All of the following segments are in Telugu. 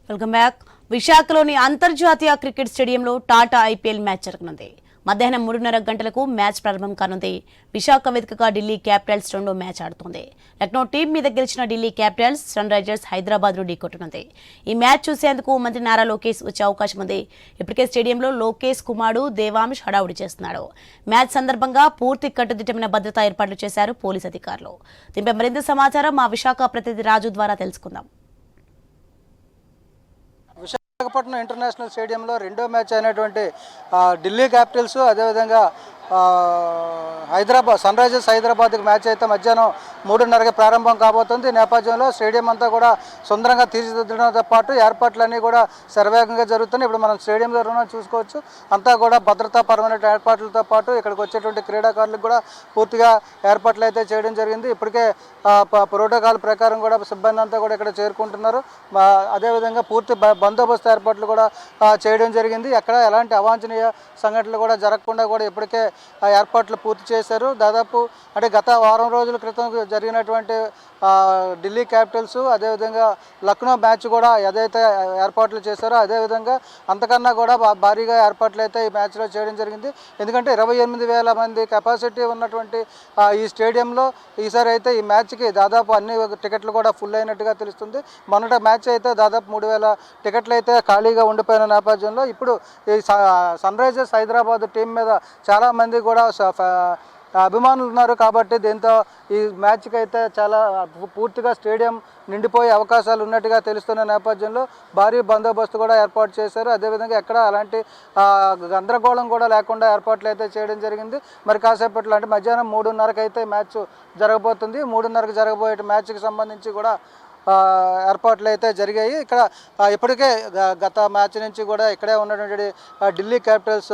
Welcome back. విశాఖలోని అంతర్జాతీయ క్రికెట్ స్టేడియంలో టాటా ఐపీఎల్ మ్యాచ్ జరగనుంది. మధ్యాహ్నం 3:30 గంటలకు మ్యాచ్ ప్రారంభం కానుంది. విశాఖ వేదికగా ఢిల్లీ క్యాపిటల్స్ రెండో మ్యాచ్ ఆడుతోంది. లక్నో టీం మీద గెలిచిన Delhi Capitals Sunrisers Hyderabad ఢీకొట్టనుంది. ఈ మ్యాచ్ చూసేందుకు మంత్రి నారా లోకేష్ వచ్చే అవకాశం ఉంది. ఇప్పటికే స్టేడియంలో లోకేష్ కుమారుడు దేవాంశ్ హడావుడి చేస్తున్నాడు. మ్యాచ్ సందర్భంగా పూర్తి కట్టుదిట్టమైన భద్రతా ఏర్పాట్లు చేశారు పోలీసు అధికారులు. దీనిపై మరింత సమాచారం మా విశాఖ ప్రతినిధి రాజు ద్వారా తెలుసుకుందాం. విశాఖపట్నం ఇంటర్నేషనల్ స్టేడియంలో రెండో మ్యాచ్ అయినటువంటి ఢిల్లీ క్యాపిటల్స్ అదేవిధంగా హైదరాబాద్ సన్ రైజర్స్ హైదరాబాద్కి మ్యాచ్ అయితే మధ్యాహ్నం 3:30కి ప్రారంభం కాబోతుంది. నేపథ్యంలో స్టేడియం అంతా కూడా సుందరంగా తీర్చిదిద్దడంతో పాటు ఏర్పాట్లన్నీ కూడా శరవేగంగా జరుగుతున్నాయి. ఇప్పుడు మనం స్టేడియంలో చూసుకోవచ్చు. అంతా కూడా భద్రతాపరమైన ఏర్పాట్లతో పాటు ఇక్కడికి వచ్చేటువంటి క్రీడాకారులకు కూడా పూర్తిగా ఏర్పాట్లు అయితే చేయడం జరిగింది. ఇప్పటికే ప్రోటోకాల్ ప్రకారం కూడా సిబ్బంది అంతా కూడా ఇక్కడ చేరుకుంటున్నారు. అదేవిధంగా పూర్తి బందోబస్తు ఏర్పాట్లు కూడా చేయడం జరిగింది. ఎక్కడ ఎలాంటి అవాంఛనీయ సంఘటనలు కూడా జరగకుండా కూడా ఇప్పటికే ఏర్పాట్లు పూర్తి చేశారు. దాదాపు అంటే గత వారం రోజుల క్రితం జరిగినటువంటి ఢిల్లీ క్యాపిటల్స్ అదేవిధంగా లక్నో మ్యాచ్ కూడా ఏదైతే ఏర్పాట్లు చేశారో అదేవిధంగా అంతకన్నా కూడా భారీగా ఏర్పాట్లు అయితే ఈ మ్యాచ్లో చేయడం జరిగింది. ఎందుకంటే 28,000 మంది కెపాసిటీ ఉన్నటువంటి ఈ స్టేడియంలో ఈసారి అయితే ఈ మ్యాచ్కి దాదాపు అన్ని టికెట్లు కూడా ఫుల్ అయినట్టుగా తెలుస్తుంది. మొన్నటి మ్యాచ్ అయితే దాదాపు 3,000 టికెట్లు అయితే ఖాళీగా ఉండిపోయిన నేపథ్యంలో ఇప్పుడు ఈ సన్ రైజర్స్ హైదరాబాద్ టీం మీద చాలామంది కూడా అభిమానులు ఉన్నారు. కాబట్టి దీంతో ఈ మ్యాచ్కి అయితే చాలా పూర్తిగా స్టేడియం నిండిపోయే అవకాశాలు ఉన్నట్టుగా తెలుస్తున్న నేపథ్యంలో భారీ బందోబస్తు కూడా ఏర్పాటు చేశారు. అదేవిధంగా ఎక్కడ అలాంటి గందరగోళం కూడా లేకుండా ఏర్పాట్లు అయితే చేయడం జరిగింది. మరి కాసేపట్లో అంటే మధ్యాహ్నం 3:30కి అయితే మ్యాచ్ జరగబోతుంది. 3:30కి జరగబోయే మ్యాచ్కి సంబంధించి కూడా ఏర్పాట్లు అయితే జరిగాయి. ఇక్కడ ఇప్పటికే గత మ్యాచ్ నుంచి కూడా ఇక్కడే ఉన్నటువంటి ఢిల్లీ క్యాపిటల్స్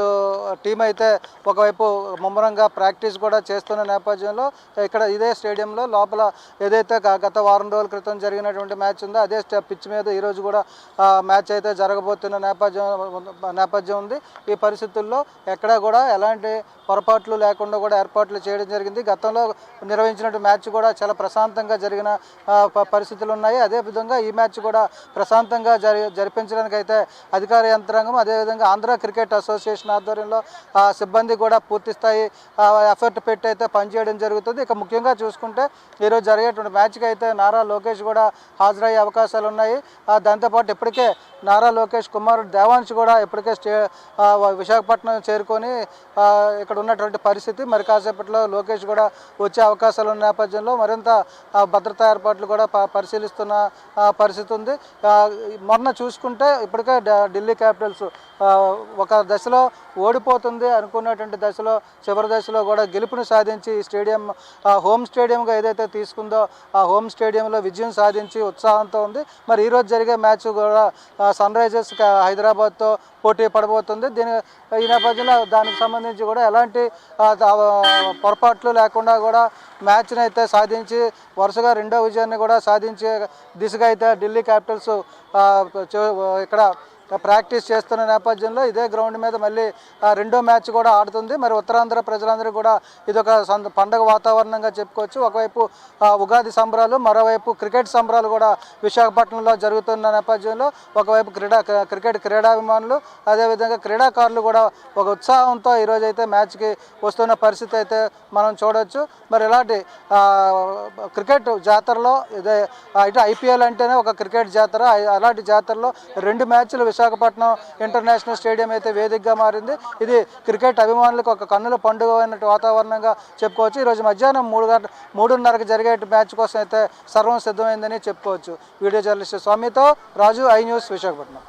టీం అయితే ఒకవైపు ముమ్మరంగా ప్రాక్టీస్ కూడా చేస్తున్న నేపథ్యంలో ఇక్కడ ఇదే స్టేడియంలో లోపల ఏదైతే గత వారం రోజుల క్రితం జరిగినటువంటి మ్యాచ్ ఉందో అదే పిచ్ మీద ఈరోజు కూడా మ్యాచ్ అయితే జరగబోతున్న నేపథ్యం ఉంది. ఈ పరిస్థితుల్లో ఎక్కడా కూడా ఎలాంటి పొరపాట్లు లేకుండా కూడా ఏర్పాట్లు చేయడం జరిగింది. గతంలో నిర్వహించిన మ్యాచ్ కూడా చాలా ప్రశాంతంగా జరిగిన పరిస్థితులు ఉన్నాయి. అదేవిధంగా ఈ మ్యాచ్ కూడా ప్రశాంతంగా జరిపించడానికి అయితే అధికార యంత్రాంగం అదేవిధంగా ఆంధ్ర క్రికెట్ అసోసియేషన్ ఆధ్వర్యంలో సిబ్బంది కూడా పూర్తి స్థాయి ఎఫర్ట్ పెట్టి అయితే పనిచేయడం జరుగుతుంది. ఇక ముఖ్యంగా చూసుకుంటే ఈరోజు జరిగేటువంటి మ్యాచ్కి అయితే నారా లోకేష్ కూడా హాజరయ్యే అవకాశాలు ఉన్నాయి. దాంతోపాటు ఇప్పటికే నారా లోకేష్ కుమారుడు దేవాంశ్ కూడా ఇప్పటికే విశాఖపట్నం చేరుకొని ఇక్కడ ఉన్నటువంటి పరిస్థితి. మరి కాసేపట్లో లోకేష్ కూడా వచ్చే అవకాశాలు ఉన్న నేపథ్యంలో మరింత భద్రతా ఏర్పాట్లు కూడా పరిశీలిస్తున్న పరిస్థితి ఉంది. మొన్న చూసుకుంటే ఇప్పటికే ఢిల్లీ క్యాపిటల్స్ ఒక దశలో ఓడిపోతుంది అనుకున్నటువంటి దశలో చివరి దశలో కూడా గెలుపును సాధించి ఈ స్టేడియం హోమ్ స్టేడియంగా ఏదైతే తీసుకుందో ఆ హోమ్ స్టేడియంలో విజయం సాధించి ఉత్సాహంతో ఉంది. మరి ఈరోజు జరిగే మ్యాచ్ కూడా సన్ రైజర్స్ హైదరాబాద్తో పోటీ పడబోతుంది. ఈ నేపథ్యంలో దానికి సంబంధించి కూడా ఎలాంటి పొరపాట్లు లేకుండా కూడా మ్యాచ్ని అయితే సాధించి వరుసగా రెండో విజయాన్ని కూడా సాధించే దిశగా అయితే ఢిల్లీ క్యాపిటల్స్ ఇక్కడ ప్రాక్టీస్ చేస్తున్న నేపథ్యంలో ఇదే గ్రౌండ్ మీద మళ్ళీ రెండో మ్యాచ్ కూడా ఆడుతుంది. మరి ఉత్తరాంధ్ర ప్రజలందరూ కూడా ఇదొక పండగ వాతావరణంగా చెప్పుకోవచ్చు. ఒకవైపు ఉగాది సంబరాలు మరోవైపు క్రికెట్ సంబరాలు కూడా విశాఖపట్నంలో జరుగుతున్న నేపథ్యంలో ఒకవైపు క్రికెట్ క్రీడాభిమానులు అదేవిధంగా క్రీడాకారులు కూడా ఒక ఉత్సాహంతో ఈరోజు అయితే మ్యాచ్కి వస్తున్న పరిస్థితి అయితే మనం చూడవచ్చు. మరి ఇలాంటి క్రికెట్ జాతరలో ఇదే ఇటు ఐపీఎల్ అంటేనే ఒక క్రికెట్ జాతర. అలాంటి జాతరలో 2 మ్యాచ్లు విశాఖపట్నం ఇంటర్నేషనల్ స్టేడియం అయితే వేదికగా మారింది. ఇది క్రికెట్ అభిమానులకు ఒక కన్నుల పండుగ అయినట్టు వాతావరణంగా చెప్పుకోవచ్చు. ఈరోజు మధ్యాహ్నం 3:30కి జరిగే మ్యాచ్ కోసం అయితే సర్వం సిద్ధమైందని చెప్పుకోవచ్చు. వీడియో జర్నలిస్ట్ స్వామితో రాజు, ఐ న్యూస్, విశాఖపట్నం.